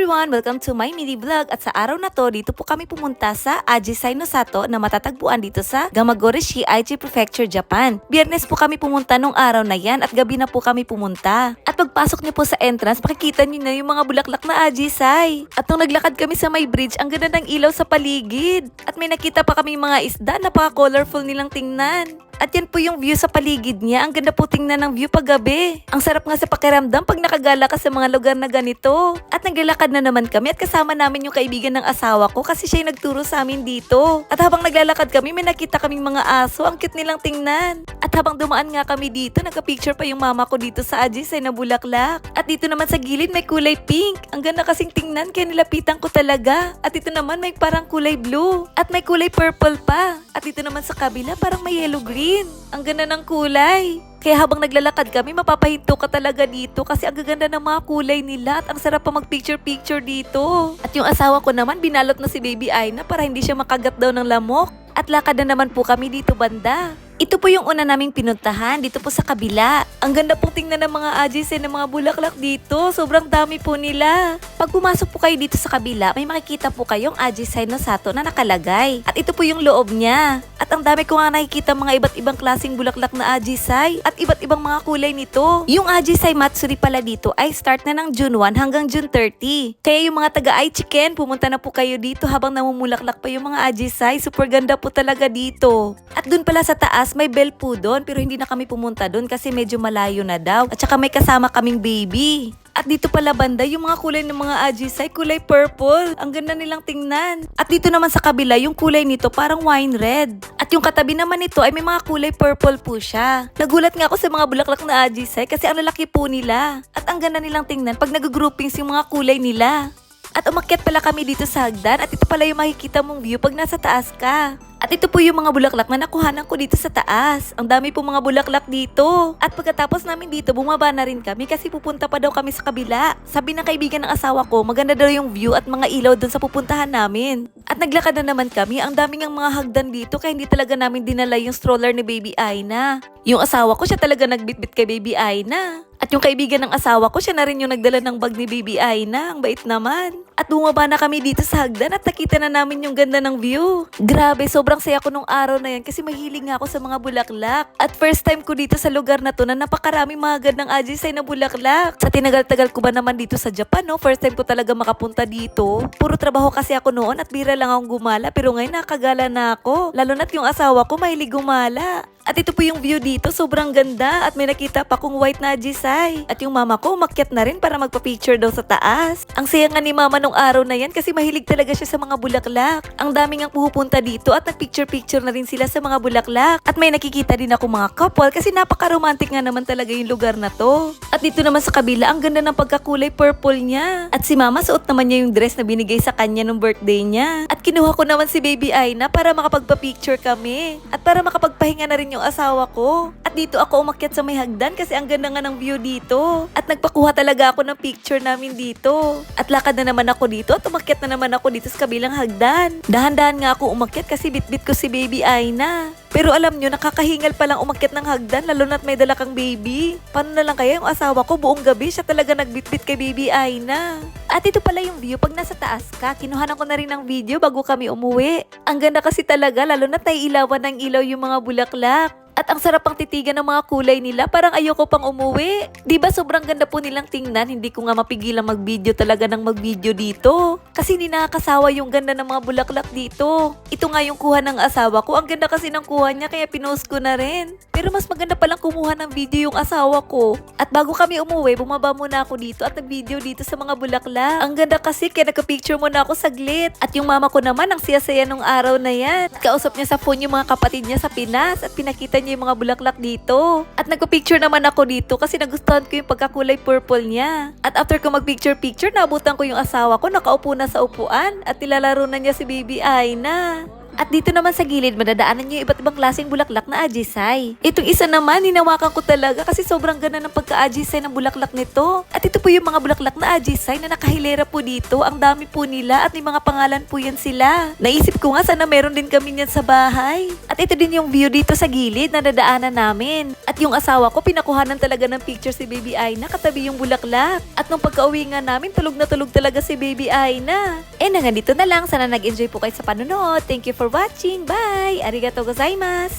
everyone! Welcome to my mini vlog at sa araw na to, dito po kami pumunta sa Ajisai no Sato na matatagpuan dito sa Gamagore-shi, Aichi Prefecture, Japan. Biyernes po kami pumunta nung araw na yan at gabi na po kami pumunta. At pagpasok niyo po sa entrance, makikita niyo na yung mga bulaklak na Ajisai. At nung naglakad kami sa may bridge, ang ganda ng ilaw sa paligid. At may nakita pa kami mga isda, napaka-colorful nilang tingnan. At yan po yung view sa paligid niya. Ang ganda po tingnan ng view paggabi. Ang sarap nga sa pakiramdam pag nakagala ka sa mga lugar na ganito. At naglalakad na naman kami at kasama namin yung kaibigan ng asawa ko kasi siya yung nagturo sa amin dito. At habang naglalakad kami, may nakita kaming mga aso. Ang cute nilang tingnan. At habang dumaan nga kami dito, nagka-picture pa yung mama ko dito sa Ajisai na bulaklak. At dito naman sa gilid may kulay pink. Ang ganda kasing tingnan kaya nilapitan ko talaga. At dito naman may parang kulay blue. At may kulay purple pa. At dito naman sa kabila parang may yellow green. Ang ganda ng kulay. Kaya habang naglalakad kami, mapapahinto ka talaga dito kasi ang gaganda ng mga kulay nila at ang sarap pa mag-picture-picture dito. At yung asawa ko naman, binalot na si Baby Aina para hindi siya makagat daw ng lamok. At lakad na naman po kami dito banda. Ito po yung una naming pinuntahan dito po sa kabila. Ang ganda pong tingnan ng mga Ajisai ng mga bulaklak dito. Sobrang dami po nila. Pag pumasok po kayo dito sa kabila, may makikita po kayong Ajisai no Sato na nakalagay. At ito po yung loob niya. At ang dami ko nga nakikita mga iba't ibang klaseng bulaklak na Ajisai at iba't ibang mga kulay nito. Yung Ajisai Matsuri pala dito ay start na ng June 1 hanggang June 30. Kaya yung mga taga Aichiken, pumunta na po kayo dito habang namumulaklak pa yung mga Ajisai. Super ganda po talaga dito. At dun pala sa taas, may bell po doon pero hindi na kami pumunta doon kasi medyo malayo na daw. At saka may kasama kaming baby. At dito pala banda, yung mga kulay ng mga Ajisai, kulay purple. Ang ganda nilang tingnan. At dito naman sa kabila, yung kulay nito parang wine red. At yung katabi naman nito ay may mga kulay purple po siya. Nagulat nga ako sa mga bulaklak na Ajisai kasi ang lalaki po nila. At ang ganda nilang tingnan pag nag-groupings yung mga kulay nila. At umakyat pala kami dito sa hagdan at ito pala yung makikita mong view pag nasa taas ka. At ito po yung mga bulaklak na nakuhanan ko dito sa taas. Ang dami po mga bulaklak dito. At pagkatapos namin dito, bumaba na rin kami kasi pupunta pa daw kami sa kabila. Sabi ng kaibigan ng asawa ko, maganda daw yung view at mga ilaw dun sa pupuntahan namin. At naglakad na naman kami. Ang daming ang mga hagdan dito kaya hindi talaga namin dinala yung stroller ni Baby Aina. Yung asawa ko, siya talaga nagbitbit kay Baby Aina. At yung kaibigan ng asawa ko, siya na rin yung nagdala ng bag ni Baby Aina. Ang bait naman. At bumaba na kami dito sa hagdan at nakita na namin yung ganda ng view. Grabe, sobrang saya ko nung araw na yan kasi mahilig nga ako sa mga bulaklak. At first time ko dito sa lugar na to na napakarami mga gandang Ajisai na bulaklak. Sa tinagal-tagal ko ba naman dito sa Japan, no? First time ko talaga makapunta dito. Puro trabaho kasi ako noon at bira lang akong gumala pero ngayon nakagala na ako. Lalo na't yung asawa ko mahilig gumala. At ito po yung view dito, sobrang ganda at may nakita pa kong white na Ajisai. At yung mama ko umakyat na rin para magpa-picture daw sa taas. Ang saya nga ni mama nung araw na yan kasi mahilig talaga siya sa mga bulaklak. Ang dami ngang pupunta dito at nag-picture-picture na rin sila sa mga bulaklak. At may nakikita din ako mga couple kasi napaka-romantic nga naman talaga yung lugar na to. At dito naman sa kabila, ang ganda ng pagkakulay purple niya. At si mama suot naman niya yung dress na binigay sa kanya nung birthday niya. At kinuha ko naman si Baby Aina para makapagpa-picture kami. At para makapagpahinga na rin yung asawa ko. At dito ako umakyat sa may hagdan kasi ang ganda nga ng view dito. At nagpakuha talaga ako ng picture namin dito. At lakad na naman ako dito at umakyat na naman ako dito sa kabilang hagdan. Dahan-dahan nga ako umakyat kasi bitbit ko si Baby Aina. Pero alam nyo, nakakahingal palang umakyat ng hagdan lalo na't may dala kang baby. Paano na lang kaya yung asawa ko buong gabi siya talaga nagbitbit kay Baby Aina. At ito pala yung view pag nasa taas ka. Kinuhanan ko na rin ng video bago kami umuwi. Ang ganda kasi talaga lalo na't naiilawan ng ilaw yung mga bulaklak. At ang sarap pang titigan ng mga kulay nila, parang ayoko pang umuwi. Diba sobrang ganda po nilang tingnan, hindi ko nga mapigilan mag-video talaga ng mag-video dito. Kasi hindi nakakasawa yung ganda ng mga bulaklak dito. Ito nga yung kuha ng asawa ko, ang ganda kasi ng kuha niya kaya pinost ko na rin. Pero mas maganda palang kumuha ng video yung asawa ko. At bago kami umuwi, bumaba muna ako dito at nag-video dito sa mga bulaklak. Ang ganda kasi kaya nagka-picture muna ako saglit. At yung mama ko naman, ang siya-saya nung araw na yan. Kausap niya sa phone yung mga kapatid niya sa Pinas at pinakita niya yung mga bulaklak dito. At nagpa-picture naman ako dito kasi nagustuhan ko yung pagkakulay purple niya. At after ko mag-picture-picture, naabutan ko yung asawa ko, nakaupo na sa upuan at nilalaro na niya si Baby Aina. At dito naman sa gilid, madadaanan nyo yung iba't ibang klaseng bulaklak na Ajisai. Itong isa naman, hinawakan ko talaga kasi sobrang ganda ng pagka-Ajisai ng bulaklak nito. At ito po yung mga bulaklak na Ajisai na nakahilera po dito. Ang dami po nila at may mga pangalan po yan sila. Naisip ko nga sana meron din kami yan sa bahay. At At ito din yung view dito sa gilid na nadaanan namin. At yung asawa ko, pinakuhanan talaga ng picture si Baby Aina katabi yung bulaklak. At nung pagka-uwi nga namin, tulog na tulog talaga si Baby Aina. Hanggang dito na lang. Sana nag-enjoy po kayo sa panonood. Thank you for watching. Bye! Arigatou gozaimasu!